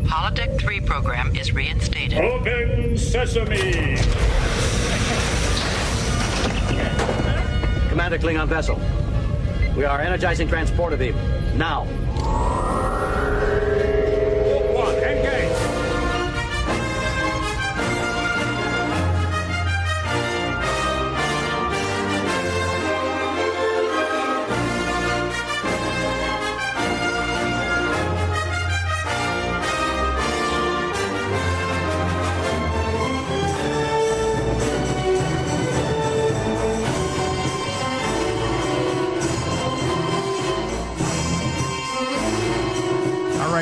Holodeck 3 program is reinstated. Open sesame! Commander Klingon vessel. We are energizing transporter beam. Now. One, engage!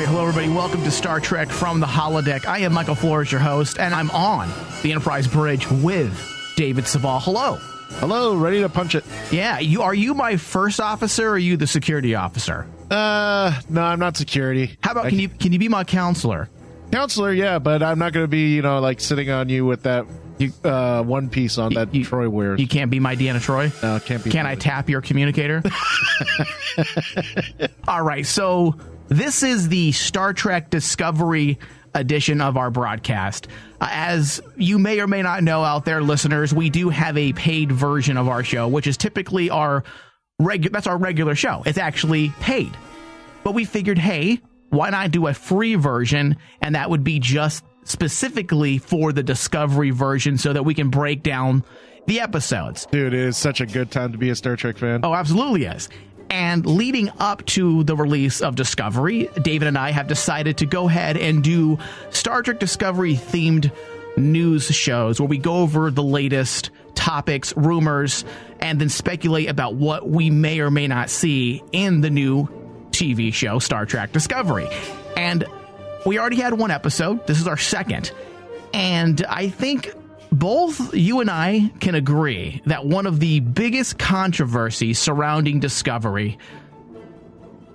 Hello, everybody. Welcome to Star Trek from the Holodeck. I am Michael Flores, your host, and I'm on the Enterprise bridge with David Saval. Hello. Hello. Ready to punch it. Yeah. Are you my first officer or are you the security officer? No, I'm not security. How about, can you be my counselor? Counselor, yeah, but I'm not going to be, like sitting on you with that one piece on that Troy wears. You can't be my Deanna Troy? No, can't be. Can I tap your communicator? All right. So this is the Star Trek Discovery edition of our broadcast. As you may or may not know out there, listeners, we do have a paid version of our show, which is typically that's our regular show. It's actually paid. But we figured, hey, why not do a free version? And that would be just specifically for the Discovery version so that we can break down the episodes. Dude, it is such a good time to be a Star Trek fan. Oh, absolutely is. And leading up to the release of Discovery, David and I have decided to go ahead and do Star Trek Discovery themed news shows where we go over the latest topics, rumors, and then speculate about what we may or may not see in the new TV show, Star Trek Discovery. And we already had one episode. This is our second. And I think both you and I can agree that one of the biggest controversies surrounding Discovery,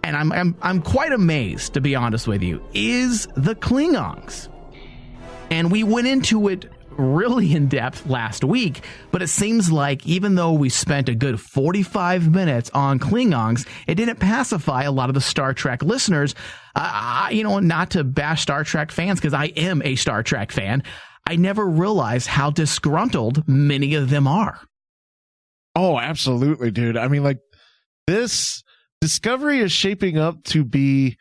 and I'm quite amazed, to be honest with you, is the Klingons. And we went into it really in depth last week, but it seems like even though we spent a good 45 minutes on Klingons, it didn't pacify a lot of the Star Trek listeners. Not to bash Star Trek fans, because I am a Star Trek fan. I never realized how disgruntled many of them are. Oh, absolutely, dude. I mean, this Discovery is shaping up to be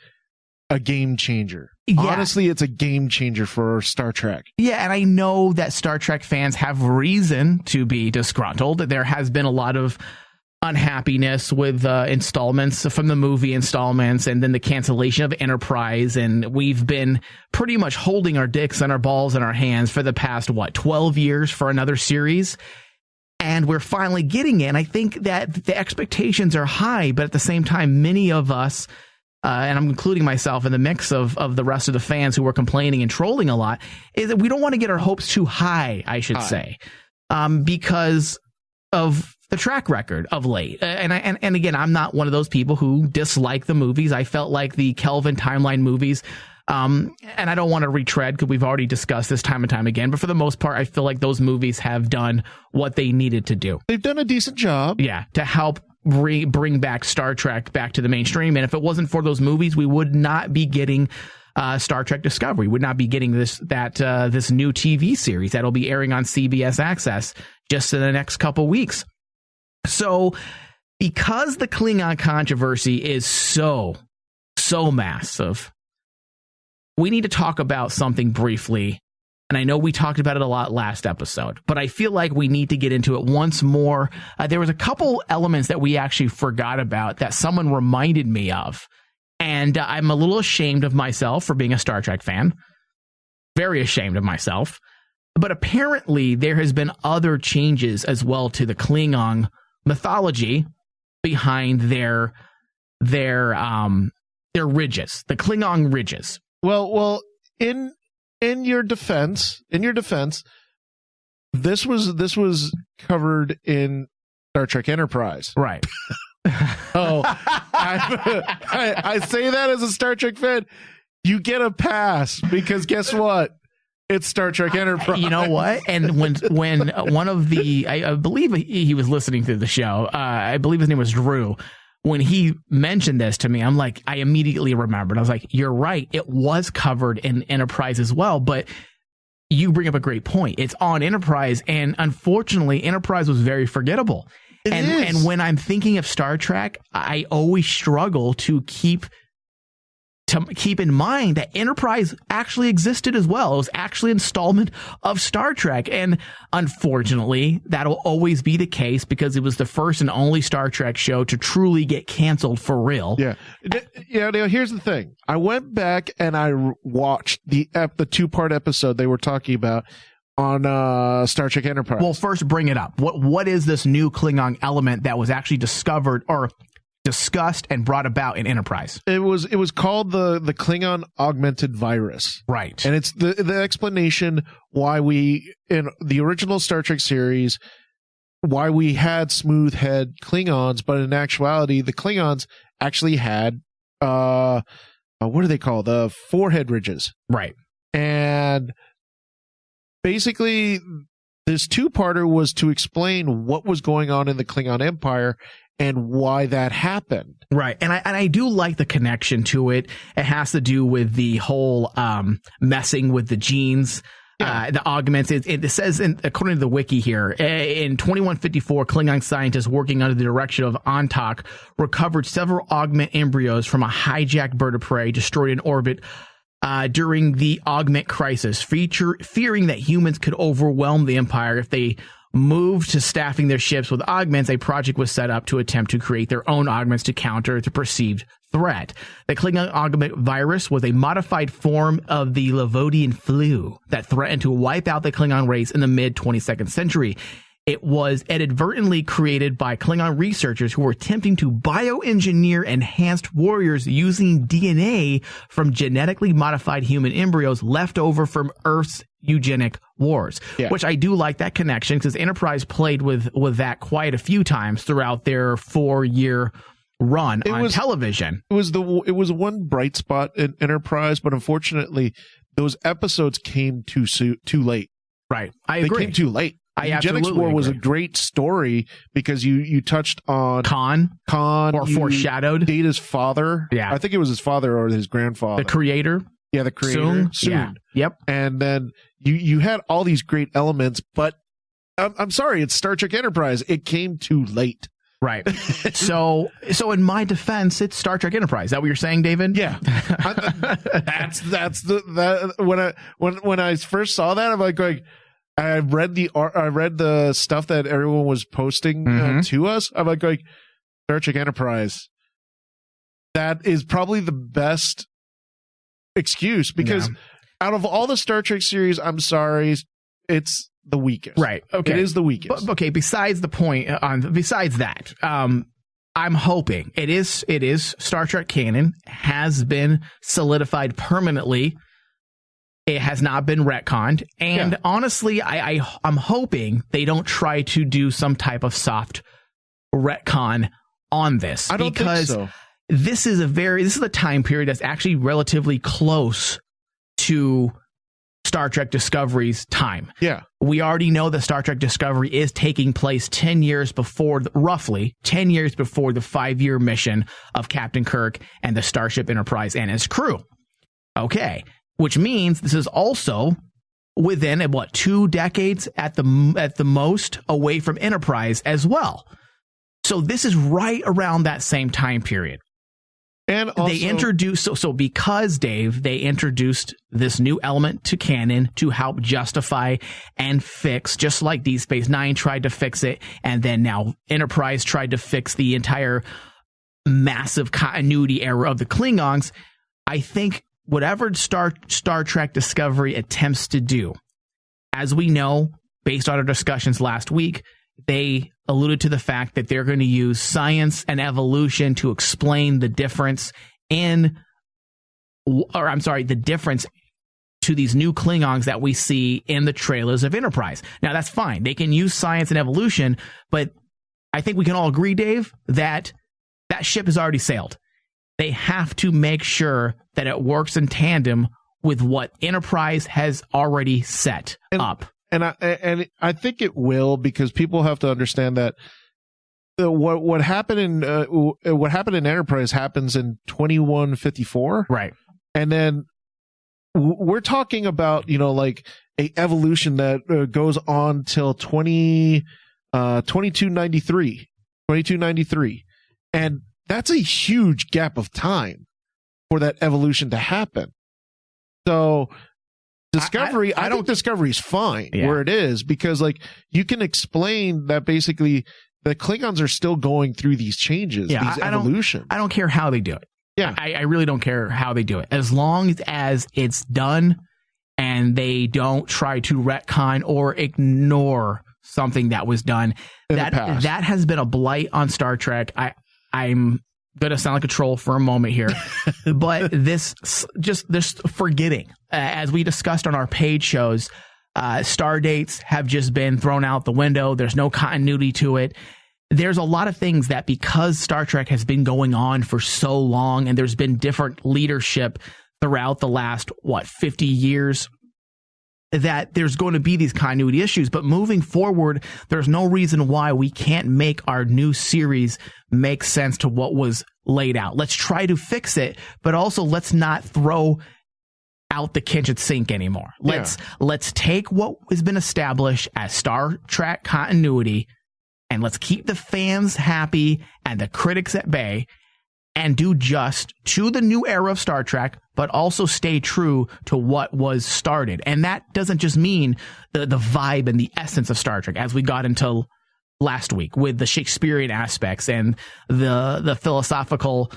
a game changer. Yeah. Honestly, it's a game changer for Star Trek. Yeah, and I know that Star Trek fans have reason to be disgruntled. There has been a lot of unhappiness with installments from the movie installments and then the cancellation of Enterprise, and we've been pretty much holding our dicks and our balls in our hands for the past 12 years for another series, and we're finally getting it. And I think that the expectations are high, but at the same time, many of us, and I'm including myself in the mix of the rest of the fans who were complaining and trolling a lot, is that we don't want to get our hopes too high, I should say, because of the track record of late. And again, I'm not one of those people who dislike the movies. I felt like the Kelvin timeline movies, and I don't want to retread because we've already discussed this time and time again, but for the most part, I feel like those movies have done what they needed to do. They've done a decent job. Yeah, to help bring back Star Trek back to the mainstream. And if it wasn't for those movies, we would not be getting Star Trek Discovery. We would not be getting this new TV series that'll be airing on CBS Access just in the next couple weeks. So because the Klingon controversy is so massive, we need to talk about something briefly. And I know we talked about it a lot last episode, but I feel like we need to get into it once more. There was a couple elements that we actually forgot about that someone reminded me of. And I'm a little ashamed of myself for being a Star Trek fan. Very ashamed of myself. But apparently there has been other changes as well to the Klingon mythology behind their ridges, the Klingon ridges. Well, in your defense, this was covered in Star Trek Enterprise, right? Oh, I say that as a Star Trek fan. You get a pass because guess what? It's Star Trek Enterprise. You know what? And when one of the, I believe he was listening to the show. I believe his name was Drew. when he mentioned this to me, I'm like, I immediately remembered. I was like, you're right. It was covered in Enterprise as well, but you bring up a great point. It's on Enterprise, and unfortunately, Enterprise was very forgettable. And when I'm thinking of Star Trek, I always struggle to keep in mind that Enterprise actually existed as well. It was actually an installment of Star Trek. And unfortunately, that'll always be the case because it was the first and only Star Trek show to truly get canceled for real. Yeah. Now, here's the thing. I went back and I watched the 2-part episode they were talking about on Star Trek Enterprise. Well, first bring it up. What is this new Klingon element that was actually discovered or discussed and brought about in Enterprise? It was called the Klingon augmented virus. Right. And it's the explanation why we, in the original Star Trek series, why we had smooth head Klingons, but in actuality, the Klingons actually had, what are they called? The forehead ridges. Right. And basically, this 2-parter was to explain what was going on in the Klingon Empire and why that happened. Right. And I do like the connection to it. It has to do with the whole messing with the genes, the augments. It says, according to the wiki here, in 2154, Klingon scientists working under the direction of Antak recovered several augment embryos from a hijacked bird of prey destroyed in orbit during the augment crisis, fearing that humans could overwhelm the Empire if they moved to staffing their ships with augments. A project was set up to attempt to create their own augments to counter the perceived threat. The Klingon augment virus was a modified form of the Lavodian flu that threatened to wipe out the Klingon race in the mid-22nd century. It was inadvertently created by Klingon researchers who were attempting to bioengineer enhanced warriors using DNA from genetically modified human embryos left over from Earth's eugenic wars, which I do like that connection because Enterprise played with that quite a few times throughout their 4-year run on television. It was one bright spot in Enterprise, but unfortunately, those episodes came too late. Right, I agree. They came too late. Eugenics War was a great story because you touched on Khan or foreshadowed Data's father. Yeah, I think it was his father or his grandfather. The creator. Yeah, the creator. Soon. Yeah. Yep. And then you had all these great elements, but I'm sorry, it's Star Trek Enterprise. It came too late. Right. So in my defense, it's Star Trek Enterprise. Is that what you're saying, David? Yeah. When I first saw that, I'm like going, I read the stuff that everyone was posting to us. I'm like going, Star Trek Enterprise. That is probably the best excuse because out of all the Star Trek series, I'm sorry, it's the weakest. Right. Okay. It is the weakest. But, okay. Besides that, I'm hoping it is Star Trek canon, has been solidified permanently. It has not been retconned. And honestly, I'm hoping they don't try to do some type of soft retcon on this. I don't think so. This is a time period that's actually relatively close to Star Trek Discovery's time. Yeah. We already know that Star Trek Discovery is taking place 10 years before, roughly 10 years before the 5-year mission of Captain Kirk and the Starship Enterprise and his crew. Okay. Which means this is also within 2 decades at the most away from Enterprise as well. So this is right around that same time period. And also, they introduced because Dave, they introduced this new element to canon to help justify and fix, just like Deep Space Nine tried to fix it, and then now Enterprise tried to fix the entire massive continuity era of the Klingons. I think whatever Star Trek Discovery attempts to do, as we know, based on our discussions last week, they alluded to the fact that they're going to use science and evolution to explain the difference the difference to these new Klingons that we see in the trailers of Enterprise. Now, that's fine. They can use science and evolution, but I think we can all agree, Dave, that that ship has already sailed. They have to make sure that it works in tandem with what Enterprise has already set up. And I think it will, because people have to understand that what happened in Enterprise happens in 2154, right? And then we're talking about, like a evolution that goes on till 2293, and that's a huge gap of time for that evolution to happen. So Discovery, I think Discovery's fine where it is, because like you can explain that basically the Klingons are still going through these changes, these evolutions. I don't care how they do it. Yeah. I really don't care how they do it. As long as it's done and they don't try to retcon or ignore something that was done. That has been a blight on Star Trek. I'm going to sound like a troll for a moment here, but this forgetting, as we discussed on our paid shows, star dates have just been thrown out the window. There's no continuity to it. There's a lot of things that, because Star Trek has been going on for so long and there's been different leadership throughout the last, 50 years, that there's going to be these continuity issues. But moving forward, there's no reason why we can't make our new series make sense to what was laid out. Let's try to fix it, but also let's not throw out the kitchen sink anymore. Let's take what has been established as Star Trek continuity, and let's keep the fans happy and the critics at bay, and do just to the new era of Star Trek, but also stay true to what was started. And that doesn't just mean the vibe and the essence of Star Trek, as we got into last week with the Shakespearean aspects and the philosophical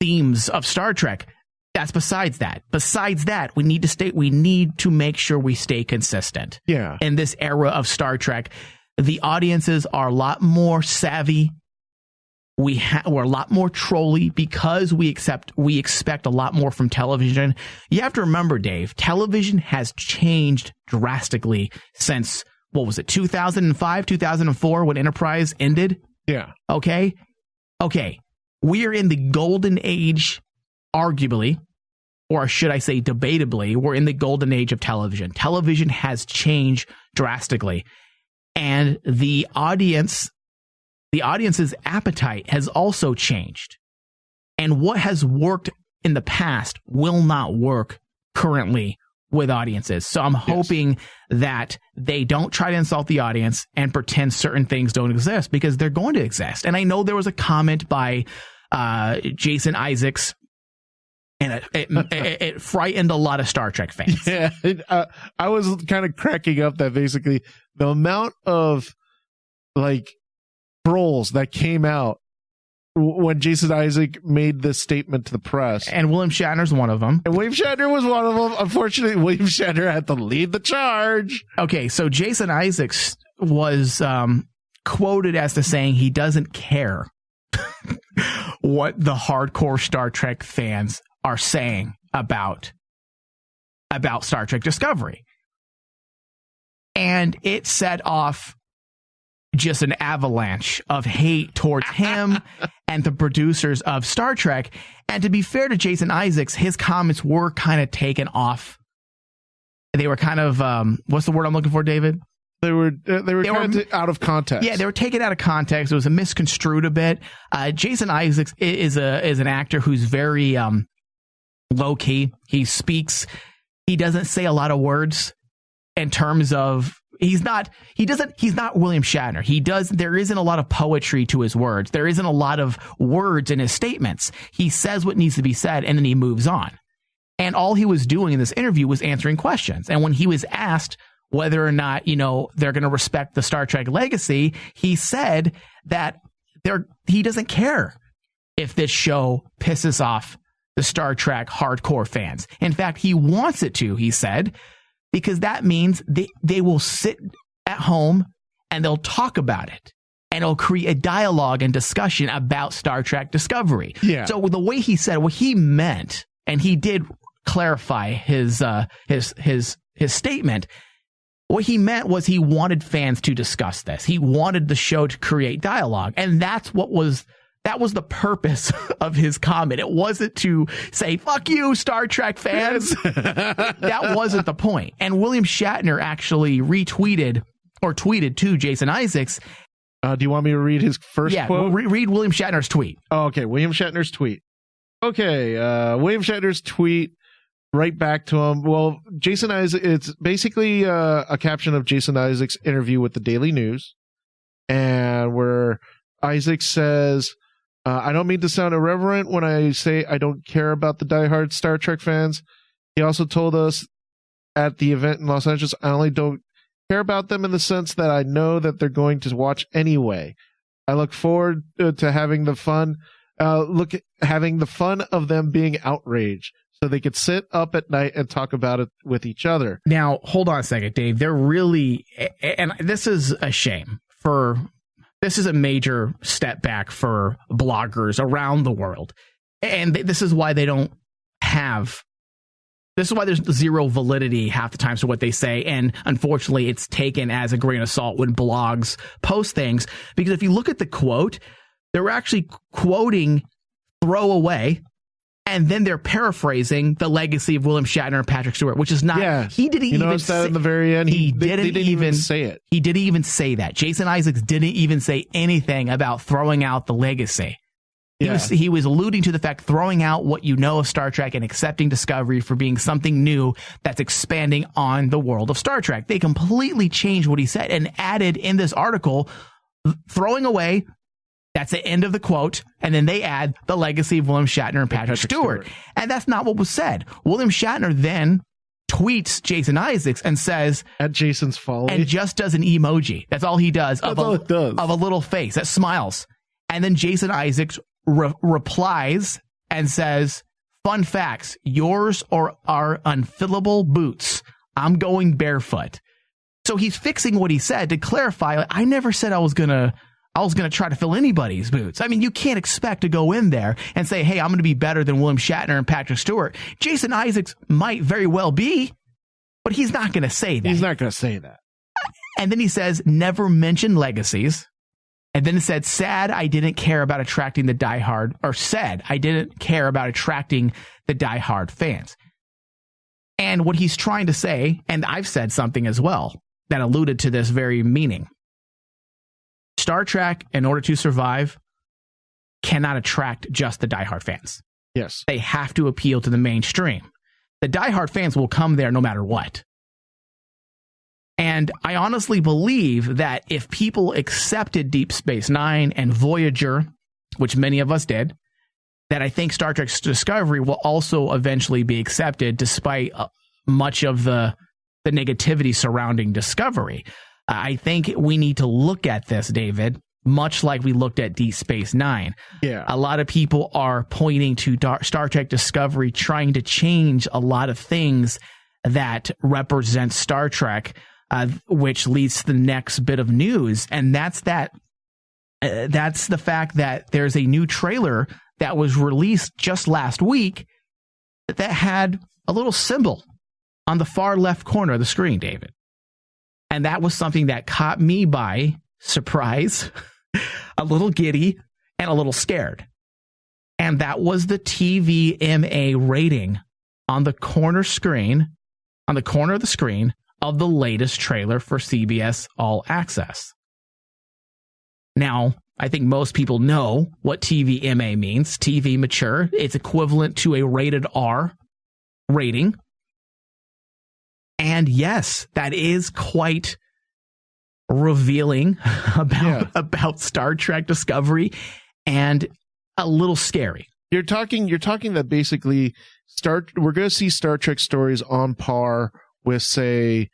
themes of Star Trek. That's besides that. Besides that, we need to make sure we stay consistent. Yeah. In this era of Star Trek, the audiences are a lot more savvy. We're a lot more trolly because we expect a lot more from television. You have to remember, Dave, television has changed drastically since, 2005, 2004, when Enterprise ended? Yeah. Okay. We are in the golden age, arguably, or should I say debatably, we're in the golden age of television. Television has changed drastically. And the audience's appetite has also changed. And what has worked in the past will not work currently with audiences. So I'm hoping that they don't try to insult the audience and pretend certain things don't exist, because they're going to exist. And I know there was a comment by Jason Isaacs, and it frightened a lot of Star Trek fans. Yeah, I was kind of cracking up that basically the amount of trolls that came out when Jason Isaac made this statement to the press. And William Shatner's one of them. And William Shatner was one of them. Unfortunately, William Shatner had to lead the charge. Okay, so Jason Isaacs was quoted as to saying he doesn't care what the hardcore Star Trek fans are saying about Star Trek Discovery. And it set off just an avalanche of hate towards him and the producers of Star Trek. And to be fair to Jason Isaacs, his comments were kind of taken off. They were kind of, what's the word I'm looking for, David? They were kind of out of context. Yeah, they were taken out of context. It was misconstrued a bit. Jason Isaacs is an actor who's very low key. He speaks. He doesn't say a lot of words in terms of. He's not William Shatner. There isn't a lot of poetry to his words. There isn't a lot of words in his statements. He says what needs to be said, and then he moves on. And all he was doing in this interview was answering questions. And when he was asked whether or not, they're going to respect the Star Trek legacy, he said that he doesn't care if this show pisses off the Star Trek hardcore fans. In fact, he wants it to, he said, because that means they will sit at home and they'll talk about it, and it'll create a dialogue and discussion about Star Trek Discovery. Yeah. So the way he said what he meant, and he did clarify his statement. What he meant was he wanted fans to discuss this. He wanted the show to create dialogue, and that was the purpose of his comment. It wasn't to say, fuck you, Star Trek fans. That wasn't the point. And William Shatner actually retweeted or tweeted to Jason Isaacs Do you want me to read his first quote? Read William Shatner's tweet. Oh, okay, William Shatner's tweet. Okay, William Shatner's tweet right back to him. Well, Jason Isaac, it's basically a caption of Jason Isaac's interview with the Daily News, and where Isaac says, I don't mean to sound irreverent when I say I don't care about the diehard Star Trek fans. He also told us at the event in Los Angeles, I only don't care about them in the sense that I know that they're going to watch anyway. I look forward to having the fun, having the fun of them being outraged so they could sit up at night and talk about it with each other. Now, hold on a second, Dave. They're really, and this is a shame this is a major step back for bloggers around the world. And this is why this is why there's zero validity half the time to what they say. And unfortunately, it's taken as a grain of salt when blogs post things. Because if you look at the quote, they're actually quoting throwaway, and then they're paraphrasing the legacy of William Shatner and Patrick Stewart, which is not. Yeah, he didn't even say that in the very end. He didn't even say it. He didn't even say that. Jason Isaacs didn't even say anything about throwing out the legacy. He was alluding to the fact throwing out what you know of Star Trek and accepting Discovery for being something new that's expanding on the world of Star Trek. They completely changed what he said and added in this article, throwing away. That's the end of the quote. And then they add the legacy of William Shatner and Patrick Stewart. And that's not what was said. William Shatner then tweets Jason Isaacs and says, at Jason's folly, and just does an emoji. That's all he does. That's all it does. Of a little face that smiles. And then Jason Isaacs replies and says, fun facts, yours or our unfillable boots. I'm going barefoot. So he's fixing what he said to clarify. Like, I never said I was going to try to fill anybody's boots. I mean, you can't expect to go in there and say, hey, I'm going to be better than William Shatner and Patrick Stewart. Jason Isaacs might very well be, but he's not going to say that. He's not going to say that. And then he says, never mention legacies. And then it said, sad I didn't care about attracting the diehard, or said I didn't care about attracting the diehard fans. And what he's trying to say, and I've said something as well that alluded to this very meaning. Star Trek, in order to survive, cannot attract just the diehard fans. Yes. They have to appeal to the mainstream. The diehard fans will come there no matter what. And I honestly believe that if people accepted Deep Space Nine and Voyager, which many of us did, that I think Star Trek Discovery will also eventually be accepted despite much of the negativity surrounding Discovery. I think we need to look at this, David, much like we looked at Deep Space Nine. Yeah. A lot of people are pointing to Star Trek Discovery trying to change a lot of things that represent Star Trek, which leads to the next bit of news. And that's the fact that there's a new trailer that was released just last week that had a little symbol on the far left corner of the screen, David. And that was something that caught me by surprise, a little giddy, and a little scared. And that was the TVMA rating on the corner screen, on the corner of the screen of the latest trailer for CBS All Access. Now, I think most people know what TVMA means. TV mature. It's equivalent to a rated R rating. And yes, that is quite revealing about Star Trek Discovery and a little scary. You're talking that basically we're going to see Star Trek stories on par with, say,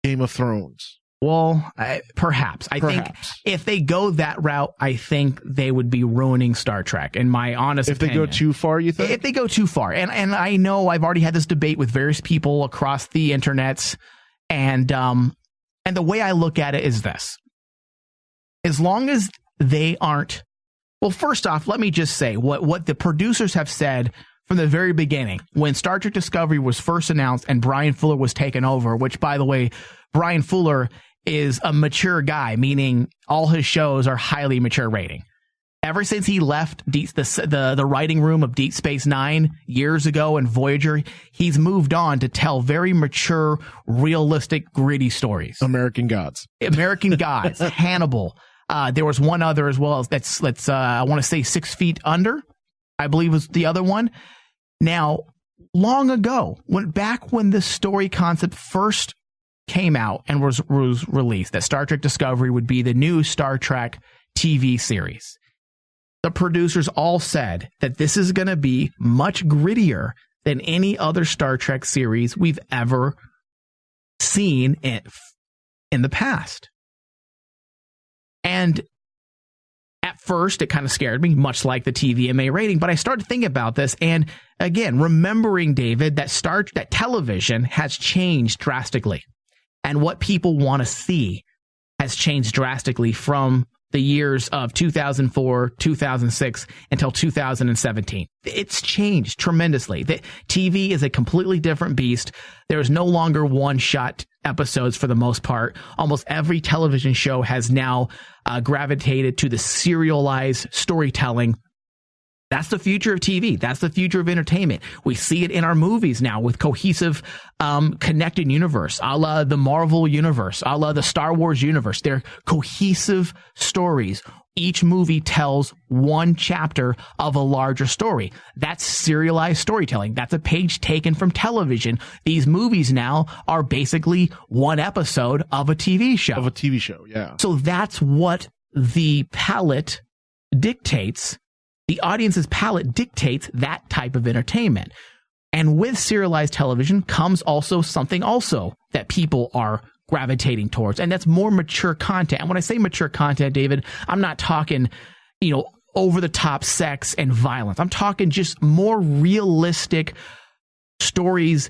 Game of Thrones. Well, perhaps. I think if they go that route, I think they would be ruining Star Trek, in my honest opinion. If they go too far, you think? If they go too far. And I know I've already had this debate with various people across the internets, and the way I look at it is this. As long as they aren't... Well, first off, let me just say what the producers have said from the very beginning, when Star Trek Discovery was first announced and Brian Fuller was taken over, which, by the way, Brian Fuller is a mature guy, meaning all his shows are highly mature rating. Ever since he left the writing room of Deep Space Nine years ago and Voyager, he's moved on to tell very mature, realistic, gritty stories. American Gods, Hannibal, There was one other as well. That's I want to say 6 Feet Under, I believe was the other one. Now, long ago, back when this story concept first came out and was released, that Star Trek Discovery would be the new Star Trek TV series, the producers all said that this is going to be much grittier than any other Star Trek series we've ever seen in the past. And at first, it kind of scared me, much like the TVMA rating. But I started thinking about this, and again, remembering, David, that television has changed drastically, and what people want to see has changed drastically from the years of 2004, 2006 until 2017. It's changed tremendously. The TV is a completely different beast. There is no longer one-shot episodes for the most part. Almost every television show has now gravitated to the serialized storytelling. That's the future of TV. That's the future of entertainment. We see it in our movies now with cohesive, connected universe, a la the Marvel universe, a la the Star Wars universe. They're cohesive stories. Each movie tells one chapter of a larger story. That's serialized storytelling. That's a page taken from television. These movies now are basically one episode of a TV show. Of a TV show, yeah. So that's what the palette dictates. The audience's palette dictates that type of entertainment. And with serialized television comes also something that people are gravitating towards, and that's more mature content. And when I say mature content, David, I'm not talking, over the top sex and violence. I'm talking just more realistic stories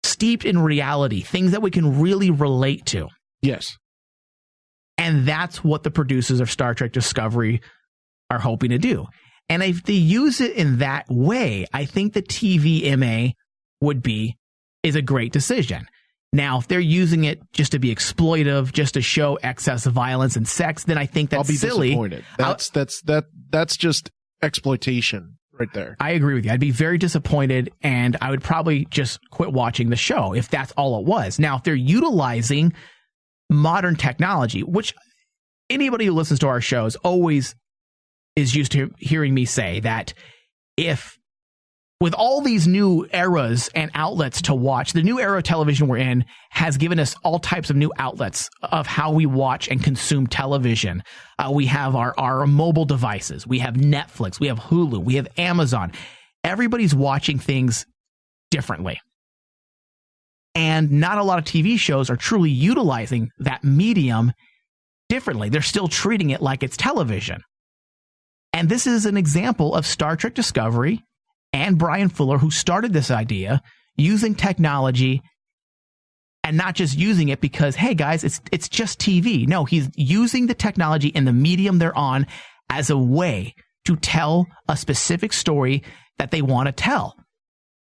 steeped in reality, things that we can really relate to. Yes. And that's what the producers of Star Trek Discovery are hoping to do. And if they use it in that way, I think the TVMA is a great decision. Now, if they're using it just to be exploitive, just to show excess violence and sex, then I think that's silly. I'll be disappointed. That's just exploitation right there. I agree with you. I'd be very disappointed, and I would probably just quit watching the show if that's all it was. Now, if they're utilizing modern technology, which anybody who listens to our shows always is used to hearing me say that if with all these new eras and outlets to watch, the new era of television we're in has given us all types of new outlets of how we watch and consume television. We have our mobile devices. We have Netflix. We have Hulu. We have Amazon. Everybody's watching things differently. And not a lot of TV shows are truly utilizing that medium differently. They're still treating it like it's television. And this is an example of Star Trek Discovery and Brian Fuller, who started this idea, using technology and not just using it because, hey, guys, it's just TV. No, he's using the technology and the medium they're on as a way to tell a specific story that they want to tell.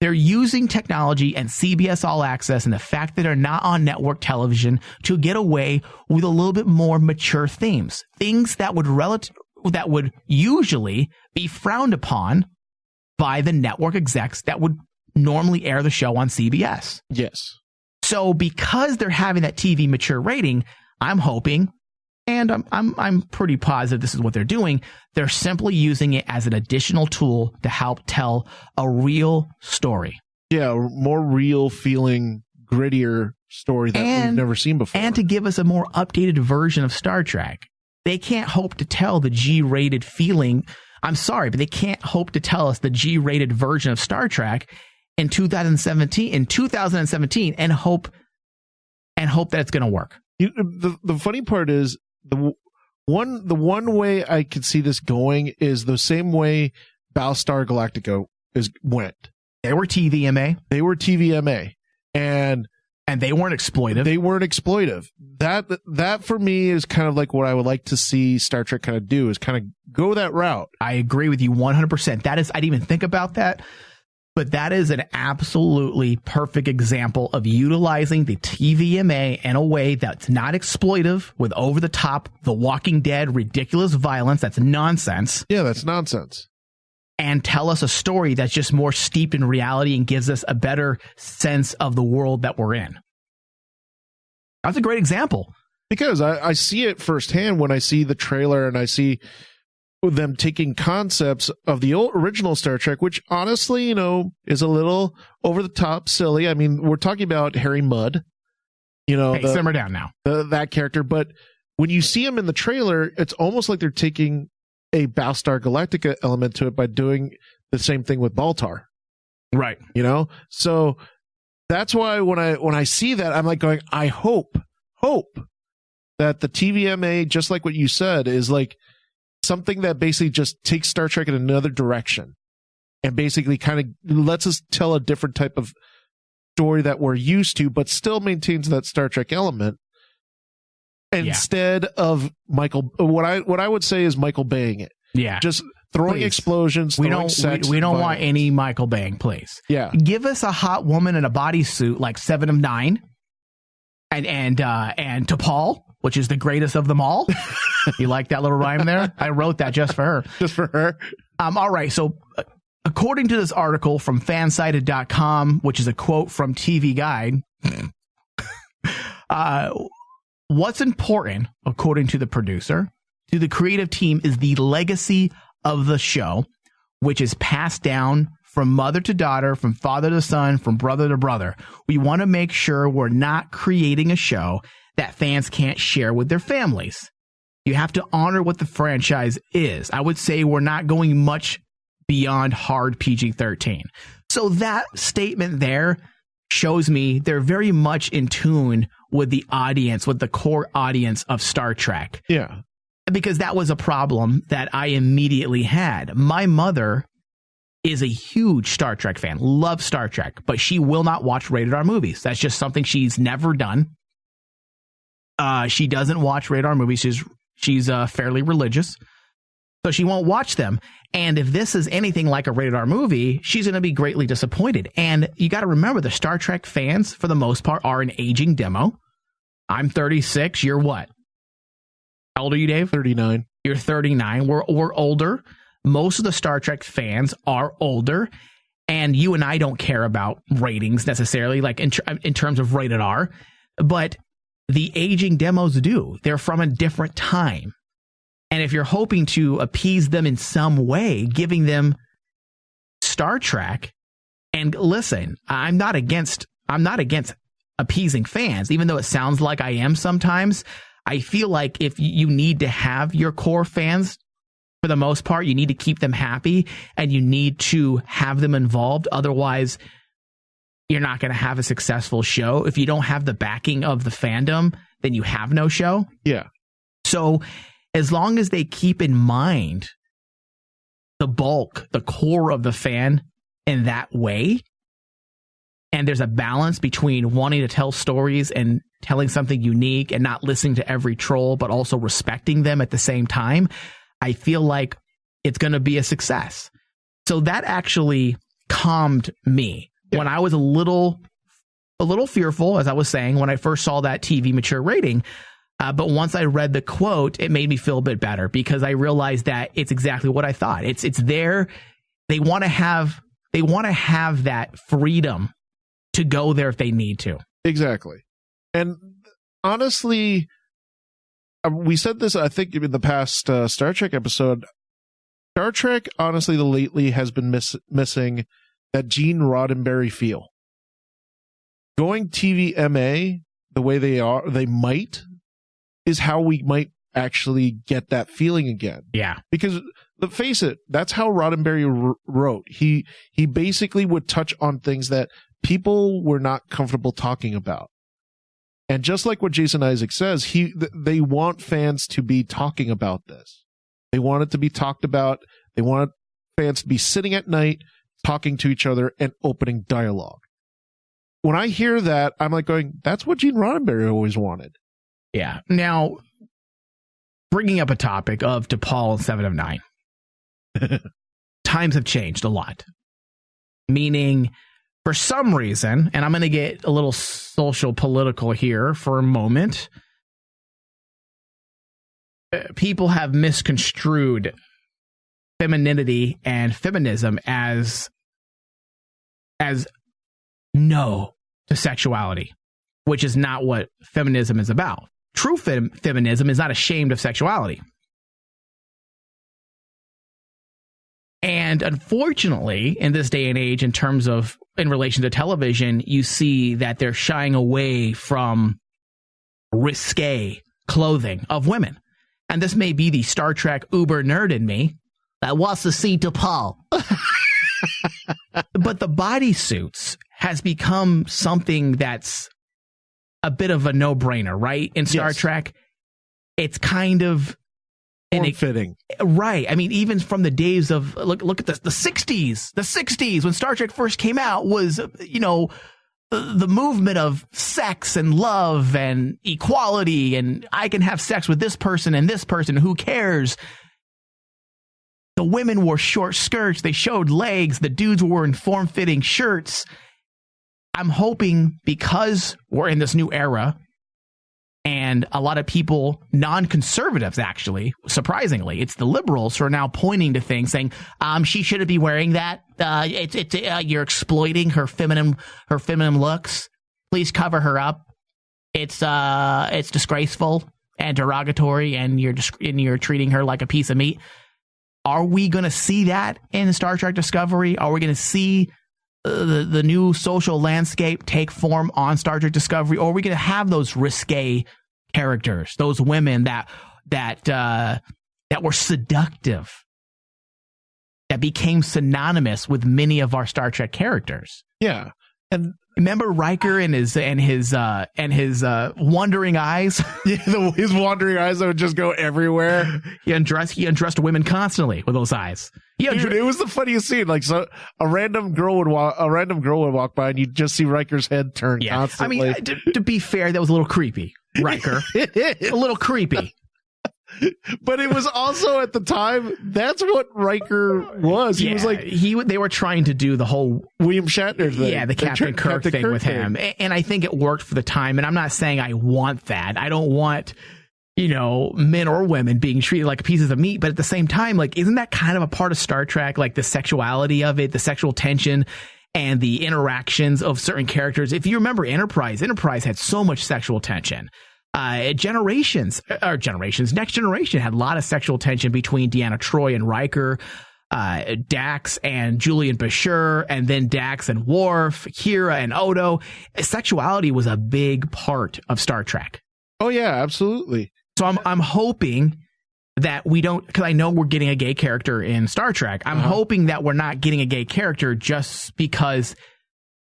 They're using technology and CBS All Access and the fact that they're not on network television to get away with a little bit more mature themes, things that would usually be frowned upon by the network execs that would normally air the show on CBS. Yes. So because they're having that TV mature rating, I'm hoping, and I'm pretty positive this is what they're doing, they're simply using it as an additional tool to help tell a real story. Yeah, more real feeling, grittier story that we've never seen before. And to give us a more updated version of Star Trek. They can't hope to tell the G-rated feeling. I'm sorry, but they can't hope to tell us the G-rated version of Star Trek in 2017 and hope that it's going to work. The funny part is the one way I could see this going is the same way Battlestar Galactica went. They were TVMA. And they weren't exploitive. That for me is kind of like what I would like to see Star Trek kind of do, is kind of go that route. I agree with you 100%. I didn't even think about that, but that is an absolutely perfect example of utilizing the TVMA in a way that's not exploitive with over the top, The Walking Dead, ridiculous violence. That's nonsense. Yeah, that's nonsense. And tell us a story that's just more steeped in reality and gives us a better sense of the world that we're in. That's a great example. Because I see it firsthand when I see the trailer and I see them taking concepts of the original Star Trek, which honestly, you know, is a little over the top, silly. I mean, we're talking about Harry Mudd, you know, hey, simmer down now. That character. But when you see him in the trailer, it's almost like they're taking a Battlestar Galactica element to it by doing the same thing with Baltar. Right. You know? So that's why when I see that, I'm like going, I hope that the TVMA, just like what you said, is like something that basically just takes Star Trek in another direction and basically kind of lets us tell a different type of story that we're used to, but still maintains that Star Trek element. Instead of Michael, what I would say is Michael Baying it. Yeah. Just throwing explosions, throwing sex. We don't want any Michael Baying, please. Yeah. Give us a hot woman in a bodysuit like 7 of 9 and T'Pol, which is the greatest of them all. You like that little rhyme there? I wrote that just for her. Just for her. All right. So according to this article from fansided.com, which is a quote from TV Guide, what's important, according to the producer, to the creative team is the legacy of the show, which is passed down from mother to daughter, from father to son, from brother to brother. We want to make sure we're not creating a show that fans can't share with their families. You have to honor what the franchise is. I would say we're not going much beyond hard PG-13. So that statement there shows me they're very much in tune with the audience, with the core audience of Star Trek. Yeah. Because that was a problem that I immediately had. My mother is a huge Star Trek fan, loves Star Trek, but she will not watch rated R movies. That's just something she's never done. She doesn't watch rated R movies. She's fairly religious, so she won't watch them. And if this is anything like a rated R movie, she's going to be greatly disappointed. And you got to remember, the Star Trek fans, for the most part, are an aging demo. I'm 36. You're what? How old are you, Dave? 39. You're 39. We're older. Most of the Star Trek fans are older. And you and I don't care about ratings necessarily, like in terms of rated R. But the aging demos do. They're from a different time. And if you're hoping to appease them in some way, giving them Star Trek, and listen, I'm not against appeasing fans, even though it sounds like I am sometimes. I feel like if you need to have your core fans, for the most part, you need to keep them happy and you need to have them involved. Otherwise, you're not going to have a successful show. If you don't have the backing of the fandom, then you have no show. Yeah. So as long as they keep in mind the bulk, the core of the fan in that way, and there's a balance between wanting to tell stories and telling something unique and not listening to every troll, but also respecting them at the same time, I feel like it's going to be a success. So that actually calmed me. Yeah. When I was a little fearful, as I was saying, when I first saw that TV mature rating. But once I read the quote, it made me feel a bit better because I realized that it's exactly what I thought. It's there. They want to have that freedom to go there if they need to. Exactly. And honestly, we said this, I think, in the past Star Trek episode. Star Trek, honestly, lately has been missing that Gene Roddenberry feel. Going TVMA the way they might, is how we might actually get that feeling again. Yeah. Because, let's face it, that's how Roddenberry wrote. He basically would touch on things that people were not comfortable talking about. And just like what Jason Isaac says, they want fans to be talking about this. They want it to be talked about. They want fans to be sitting at night, talking to each other, and opening dialogue. When I hear that, I'm like going, that's what Gene Roddenberry always wanted. Yeah. Now, bringing up a topic of T'Pol and 7 of 9. Times have changed a lot. Meaning, for some reason, and I'm going to get a little social political here for a moment, people have misconstrued femininity and feminism as no to sexuality, which is not what feminism is about. true feminism is not ashamed of sexuality. And unfortunately, in this day and age, in relation to television, you see that they're shying away from risque clothing of women. And this may be the Star Trek uber nerd in me that wants to see T'Pol. But the bodysuits has become something that's a bit of a no-brainer, right? In Star Trek, it's kind of fitting, right? I mean, even from the days of look at the 60s. The 60s, when Star Trek first came out, was the movement of sex and love and equality, and I can have sex with this person and this person. Who cares? The women wore short skirts. They showed legs. The dudes were wearing form-fitting shirts. I'm hoping, because we're in this new era, and a lot of people, non-conservatives actually, surprisingly, it's the liberals who are now pointing to things, saying, she shouldn't be wearing that. You're exploiting her feminine looks. Please cover her up. It's disgraceful and derogatory, and you're treating her like a piece of meat. Are we going to see that in Star Trek Discovery? Are we going to see the new social landscape take form on Star Trek Discovery? Or are we going to have those risque characters, those women that were seductive, that became synonymous with many of our Star Trek characters? Yeah. And remember Riker and his wandering eyes? Yeah, his wandering eyes that would just go everywhere. He undressed women constantly with those eyes. Dude, it was the funniest scene. Like, so a random girl would walk by, and you'd just see Riker's head turn constantly. I mean, to be fair, that was a little creepy, Riker. A little creepy. But it was also, at the time, that's what Riker was. He was like, they were trying to do the whole William Shatner thing. Yeah, the Captain Kirk thing with him. And I think it worked for the time. And I'm not saying I want that. I don't want, men or women being treated like pieces of meat. But at the same time, like, isn't that kind of a part of Star Trek? Like the sexuality of it, the sexual tension, and the interactions of certain characters. If you remember Enterprise had so much sexual tension. Next Generation had a lot of sexual tension between Deanna Troi and Riker, Dax and Julian Bashir, and then Dax and Worf, Kira and Odo. Sexuality was a big part of Star Trek. Oh yeah, absolutely. So I'm hoping that we don't, because I know we're getting a gay character in Star Trek. I'm hoping that we're not getting a gay character just because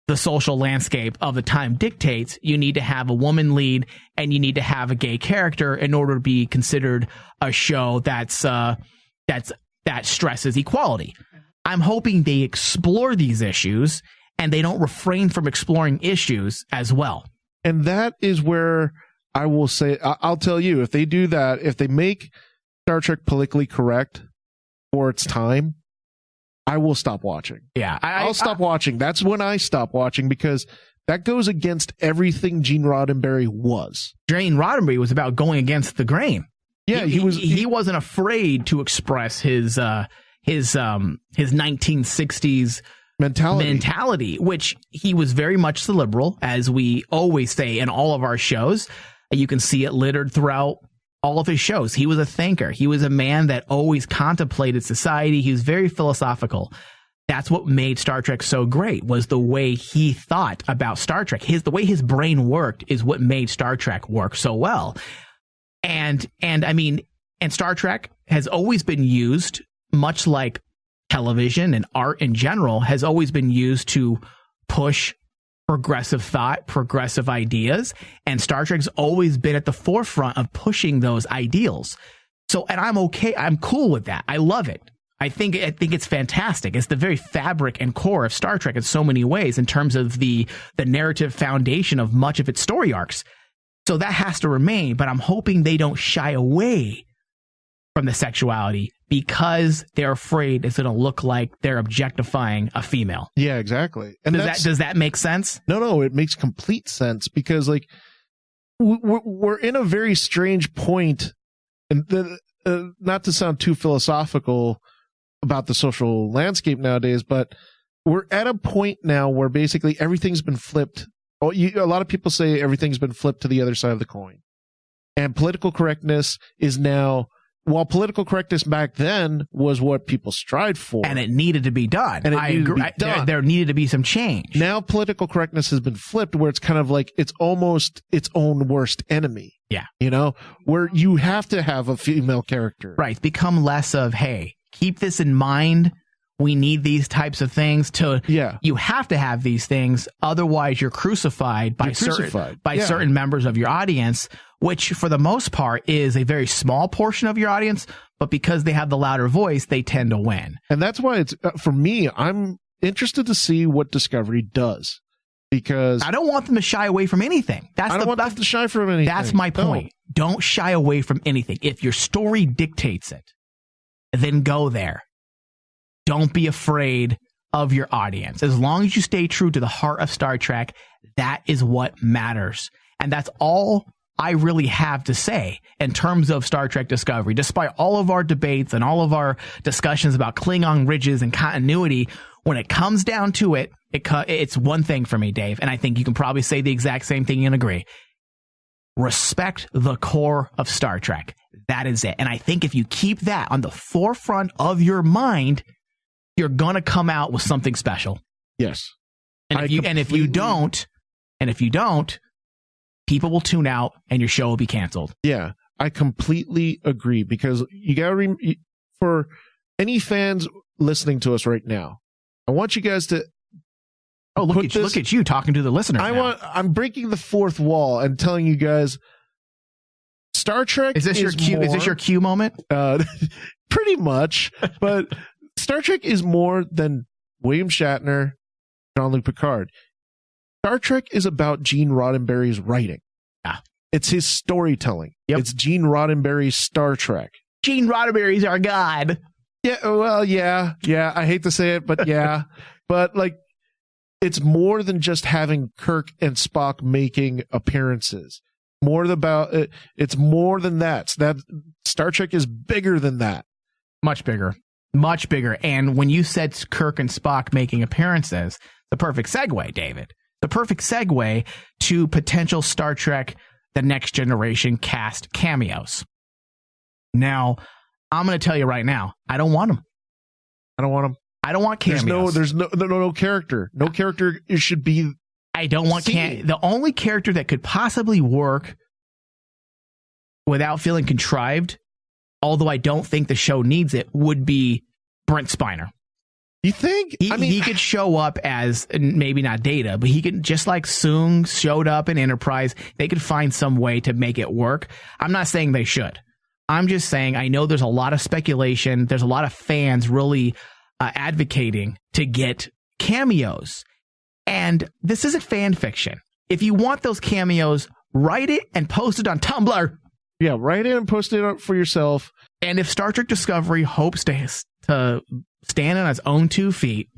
the social landscape of the time dictates you need to have a woman lead and you need to have a gay character in order to be considered a show that stresses equality. I'm hoping they explore these issues and they don't refrain from exploring issues as well. And that is where I will say, I'll tell you, if they do that, if they make Star Trek politically correct for its time, I will stop watching. Yeah, I'll stop watching. That's when I stop watching, because that goes against everything Gene Roddenberry was. Gene Roddenberry was about going against the grain. Yeah, he wasn't afraid to express his 1960s mentality, which he was very much the liberal, as we always say in all of our shows. You can see it littered throughout all of his shows. He was a thinker. He was a man that always contemplated society. He was very philosophical. That's what made Star Trek so great, was the way he thought about Star Trek. The way his brain worked is what made Star Trek work so well. And Star Trek has always been used, much like television and art in general, has always been used to push progressive thought, progressive ideas, and Star Trek's always been at the forefront of pushing those ideals. So, and I'm cool with that. I love it. I think it's fantastic. It's the very fabric and core of Star Trek in so many ways, in terms of the narrative foundation of much of its story arcs. So that has to remain, but I'm hoping they don't shy away from the sexuality because they're afraid it's going to look like they're objectifying a female. Yeah, exactly. And does that make sense? No, it makes complete sense, because like we're in a very strange point, and not to sound too philosophical about the social landscape nowadays, but we're at a point now where basically everything's been flipped. A lot of people say everything's been flipped to the other side of the coin. And political correctness is now, while political correctness back then was what people strived for. And it needed to be done. And I agree. There needed to be some change. Now political correctness has been flipped where it's kind of like it's almost its own worst enemy. Yeah. You know, where you have to have a female character. Right. It's become less of, hey, keep this in mind. We need these types of things you have to have these things. Otherwise you're crucified by certain members of your audience, which for the most part is a very small portion of your audience. But because they have the louder voice, they tend to win. And that's why it's, for me, I'm interested to see what Discovery does, because I don't want them to shy away from anything. I don't want them to shy from anything. That's my point. Don't shy away from anything. If your story dictates it, then go there. Don't be afraid of your audience. As long as you stay true to the heart of Star Trek, that is what matters. And that's all I really have to say in terms of Star Trek Discovery. Despite all of our debates and all of our discussions about Klingon ridges and continuity, when it comes down to it, it's one thing for me, Dave, and I think you can probably say the exact same thing and agree. Respect the core of Star Trek. That is it. And I think if you keep that on the forefront of your mind, you're going to come out with something special. Yes. And if you don't, people will tune out and your show will be canceled. Yeah, I completely agree, because you got to for any fans listening to us right now, I want you guys to look at you talking to the listeners. I'm breaking the fourth wall and telling you guys, Star Trek is this your cue? Is this your cue moment? Pretty much, but Star Trek is more than William Shatner, Jean-Luc Picard. Star Trek is about Gene Roddenberry's writing. Yeah. It's his storytelling. Yep. It's Gene Roddenberry's Star Trek. Gene Roddenberry's our god. Yeah, well, yeah. I hate to say it, but yeah. But like, it's more than just having Kirk and Spock making appearances. It's more than that. That Star Trek is bigger than that. Much bigger. Much bigger. And when you said Kirk and Spock making appearances, the perfect segue, David. The perfect segue to potential Star Trek The Next Generation cast cameos. Now, I'm going to tell you right now, I don't want them. I don't want cameos. There's no character. No character should be. I don't want the only character that could possibly work without feeling contrived, although I don't think the show needs it, would be Brent Spiner. You think? He could show up as, maybe not Data, but he could, just like Soong showed up in Enterprise, they could find some way to make it work. I'm not saying they should. I'm just saying I know there's a lot of speculation. There's a lot of fans really advocating to get cameos. And this isn't fan fiction. If you want those cameos, write it and post it on Tumblr. Yeah, write it and post it up for yourself. And if Star Trek Discovery hopes to stand on its own 2 feet,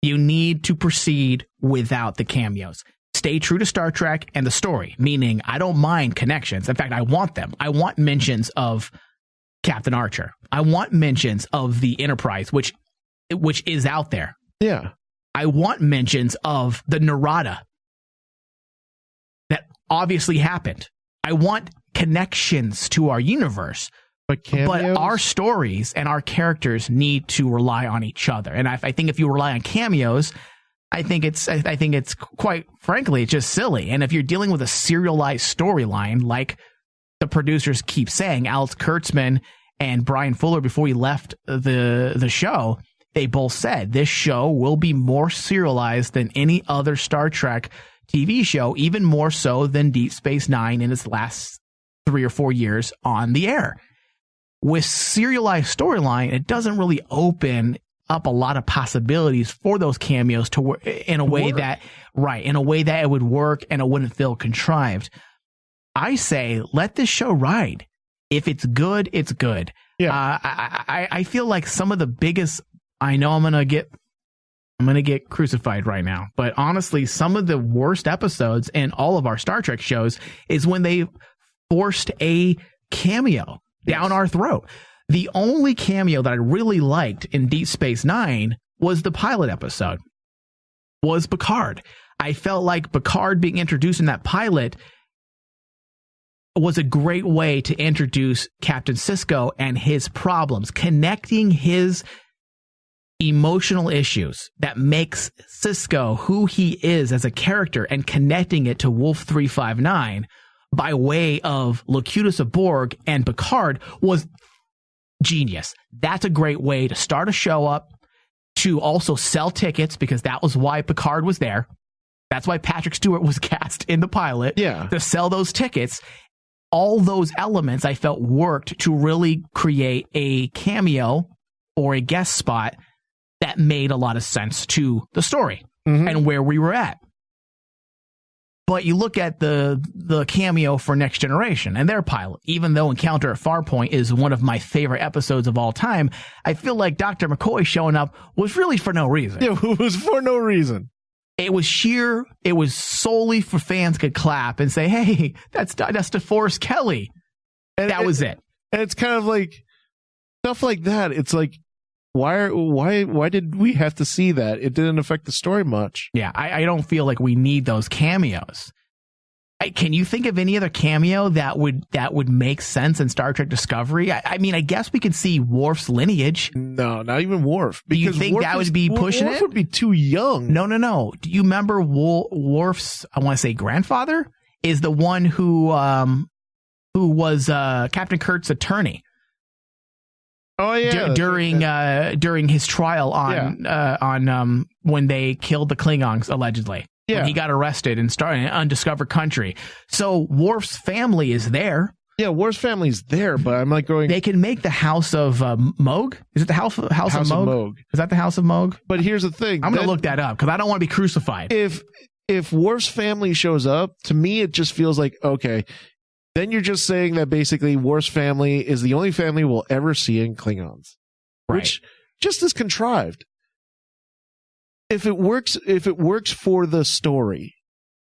you need to proceed without the cameos. Stay true to Star Trek and the story, meaning I don't mind connections. In fact, I want them. I want mentions of Captain Archer. I want mentions of the Enterprise, which is out there. Yeah. I want mentions of the Narada that obviously happened. I want connections to our universe. But our stories and our characters need to rely on each other. And I think if you rely on cameos, I think it's quite frankly, it's just silly. And if you're dealing with a serialized storyline, like the producers keep saying, Alex Kurtzman and Brian Fuller, before he left the show, they both said this show will be more serialized than any other Star Trek TV show, even more so than Deep Space Nine in its last 3 or 4 years on the air. With serialized storyline, it doesn't really open up a lot of possibilities for those cameos to work in a way that it would work and it wouldn't feel contrived. I say, let this show ride. If it's good, it's good. Yeah. I feel like some of the biggest, I know I'm gonna get crucified right now, but honestly, some of the worst episodes in all of our Star Trek shows is when they forced a cameo down our throat. The only cameo that I really liked in Deep Space Nine was the pilot episode, was Picard. I felt like Picard being introduced in that pilot was a great way to introduce Captain Sisko and his problems, connecting his emotional issues that makes Sisko who he is as a character and connecting it to Wolf 359 by way of Locutus of Borg and Picard was genius. That's a great way to start a show up, to also sell tickets, because that was why Picard was there. That's why Patrick Stewart was cast in the pilot, to sell those tickets. All those elements I felt worked to really create a cameo or a guest spot that made a lot of sense to the story and where we were at. But you look at the cameo for Next Generation and their pilot, even though Encounter at Farpoint is one of my favorite episodes of all time, I feel like Dr. McCoy showing up was really for no reason. Yeah, it was for no reason. It was solely for fans could clap and say, hey, that's DeForest Kelly. And that was it. And it's kind of like stuff like that. It's like, why did we have to see that? It didn't affect the story much. Yeah, I don't feel like we need those cameos. Can you think of any other cameo that would make sense in Star Trek Discovery? I mean, I guess we could see Worf's lineage. No, not even Worf. Do you think that would be pushing Worf it? Would be too young. No. Do you remember Worf's, I want to say grandfather, is the one who was Captain Kurt's attorney? Oh yeah, during his trial on when they killed the Klingons allegedly. Yeah, when he got arrested and started in an undiscovered country. So Worf's family is there. Yeah, Worf's family's there, but I'm like going. They can make the House of Moog. Is it the House of Moog? Is that the House of Moog? But here's the thing. I'm going to look that up because I don't want to be crucified. If Worf's family shows up, to me it just feels like, okay, then you're just saying that basically Worf's family is the only family we'll ever see in Klingons. Right. Which just is contrived. If it works for the story,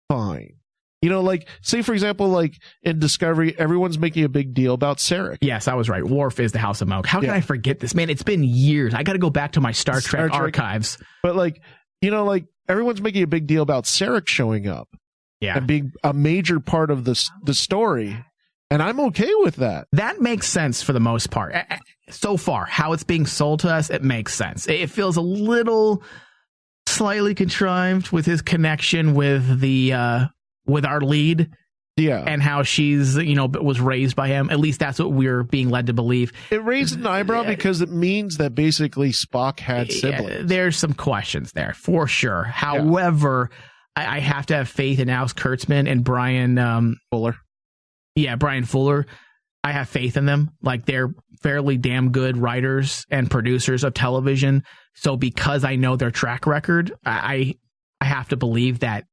fine. You know, like, say, for example, like in Discovery, everyone's making a big deal about Sarek. Yes, I was right. Worf is the House of Moog. How can I forget this? Man, it's been years. I got to go back to my Star Trek archives. But, like, you know, like, everyone's making a big deal about Sarek showing up. Yeah. And being a major part of the story. And I'm okay with that. That makes sense for the most part. So far, how it's being sold to us, it makes sense. It feels a little slightly contrived with his connection with with our lead. Yeah. And how she's, was raised by him. At least that's what we're being led to believe. It raised an eyebrow because it means that basically Spock had siblings. There's some questions there, for sure. However, I have to have faith in Alex Kurtzman and Brian Fuller. Yeah, Brian Fuller. I have faith in them. Like, they're fairly damn good writers and producers of television. So because I know their track record, I have to believe that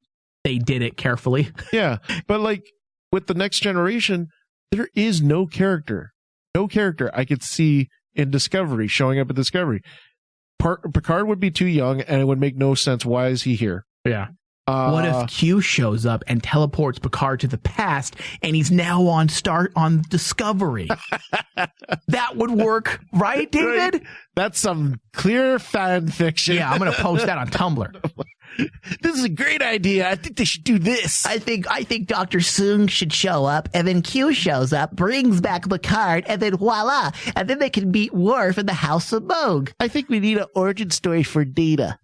they did it carefully. Yeah, but like with the Next Generation, there is no character I could see in Discovery showing up at Discovery. Picard would be too young, and it would make no sense. Why is he here? Yeah. What if Q shows up and teleports Picard to the past, and he's now on Discovery? That would work, right, David? Right. That's some clear fan fiction. Yeah, I'm going to post that on Tumblr. This is a great idea. I think they should do this. I think Dr. Soong should show up, and then Q shows up, brings back Picard, and then voila, and then they can meet Worf in the House of Moog. I think we need an origin story for Data.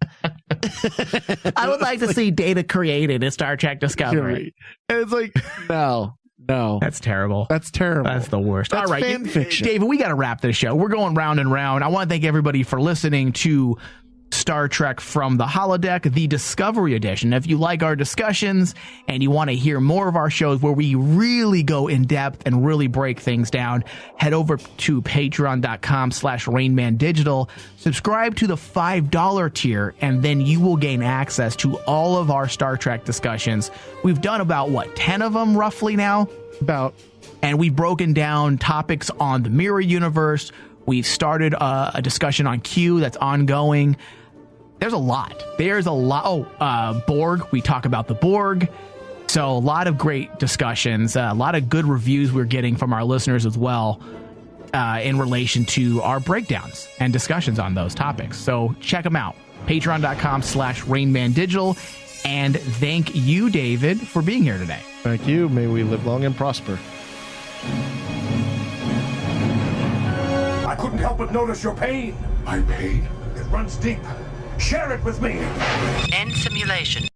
I would like to see Data created in Star Trek Discovery. And it's like, no. That's terrible. That's terrible. That's the worst. That's all right, fan fiction. David, we got to wrap this show. We're going round and round. I want to thank everybody for listening to Star Trek from the Holodeck, the Discovery Edition. If you like our discussions and you want to hear more of our shows where we really go in depth and really break things down, head over to patreon.com/RainmanDigital, subscribe to the $5 tier, and then you will gain access to all of our Star Trek discussions. We've done about, 10 of them roughly now? And we've broken down topics on the Mirror Universe. We've started a discussion on Q that's ongoing. There's a lot. Borg. We talk about the Borg. So a lot of great discussions, a lot of good reviews we're getting from our listeners as well in relation to our breakdowns and discussions on those topics. So check them out. Patreon.com/RainmanDigital. And thank you, David, for being here today. Thank you. May we live long and prosper. I couldn't help but notice your pain. My pain? It runs deep. Share it with me. End simulation.